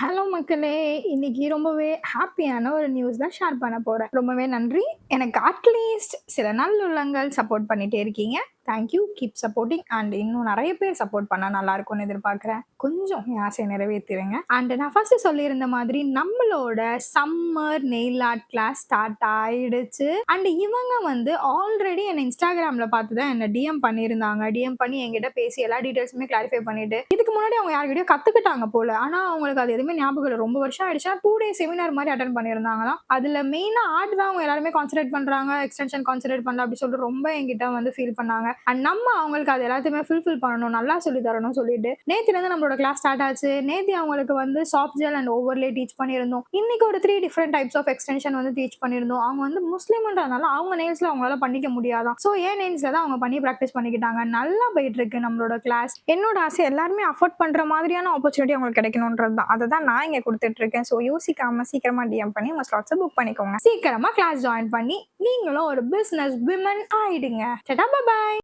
Hello மக்களே! இன்னைக்கு ரொம்பவே ஹேப்பியான ஒரு நியூஸ் தான் ஷேர் பண்ண போறேன். ரொம்பவே நன்றி. எனக்கு அட்லீஸ்ட் சில நல்லுள்ளங்கள் சப்போர்ட் பண்ணிட்டே இருக்கீங்க. Thank you. Keep supporting and இன்னும் நெறைய பேர் சப்போர்ட் பண்ணா நல்லா இருக்கும்னு எதிர்பார்க்கிறேன். கொஞ்சம் என் ஆசைய நிறைவேத்திருங்க. அண்ட் நான் ஃபர்ஸ்ட் சொல்லியிருந்த மாதிரி நம்மளோட summer nail art class start ஆயிடுச்சு. அண்ட் இவங்க வந்து ஆல்ரெடி என்ன Instagramல பார்த்து தான் என்ன டிஎம் பண்ணியிருந்தாங்க. டிஎம் பண்ணி என்கிட்ட பேசி எல்லா டீட்டெயில்ஸுமே கிளாரிஃபை பண்ணிட்டு, இதுக்கு முன்னாடி அவங்க யார்கிட்டயோ கத்துக்கிட்டாங்க போல. ஆனா அவங்களுக்கு அது எதுவுமே ஞாபகம் இல்ல. ரொம்ப வருஷம் ஆயிடுச்சுனா 2 டே செமினார் மாரி அட்டெண்ட் பண்ணியிருந்தாங்களாம். அதுல மெயினா ஆர்ட் தான் அவங்க எல்லாருமே கான்சன்ட்ரேட் பண்றாங்க. எக்ஸ்டென்ஷன் கான்சன்ட்ரேட் பண்ணல அப்படி சொல்லிட்டு ரொம்ப என்கிட்ட வந்து ஃபீல் பண்ணாங்க. அண்ட் நம்ம அவங்களுக்கு அது எல்லாத்தையுமே ஃபுல்ஃபில் பண்ணணும். நல்லா சொல்லி தரணும்னு சொல்லிட்டு நேத்திலிருந்து நம்மளோட கிளாஸ் ஸ்டார்ட் ஆச்சு. நேத்தி அவங்களுக்கு வந்து soft gel and overlay teach பண்ணியிருந்தோம். இன்னைக்கு ஒரு 3 டிஃபரெண்ட் டைப்ஸ் ஆஃப் எக்ஸ்டென்ஷன் வந்து டீச் பண்ணியிருந்தோம். அவங்க வந்து முஸ்லீம்ன்றதுனால அவங்க நெயில்ஸ்ல அவங்களால பண்ணிக்க முடியாதாம். ஸோ என் நெயில்ஸ்ல தான் அவங்க பண்ணி ப்ராக்டிஸ் பண்ணிக்கிட்டாங்க. நல்லா போயிட்டு இருக்கு நம்மளோட கிளாஸ். என்னோட ஆசை எல்லாருமே அஃபோர்ட் பண்ற மாதிரியான ஆப்பர்ச்சுனிட்டி அவங்களுக்கு கிடைக்கணும்ன்றது தான். அதை தான் நான் இங்க கொடுத்துட்டு இருக்கேன். ஸோ யோசிக்காம சீக்கிரமா டிஎம் பண்ணி உங்க ஸ்லாட்ஸை புக் பண்ணிக்கோங்க. சீக்கிரமா கிளாஸ் ஜாயின் பண்ணி நீங்களும் ஒரு பிசினஸ் விமன் ஆயிடுங்க. Tata bye bye.